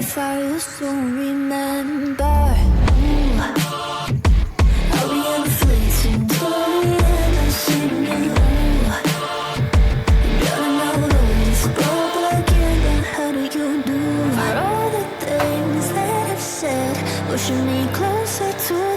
If I used to remember, ooh, I'll be inflating to the end and singing, ooh, gotta know this propaganda. How do you do for all the things that I've said, pushing me closer to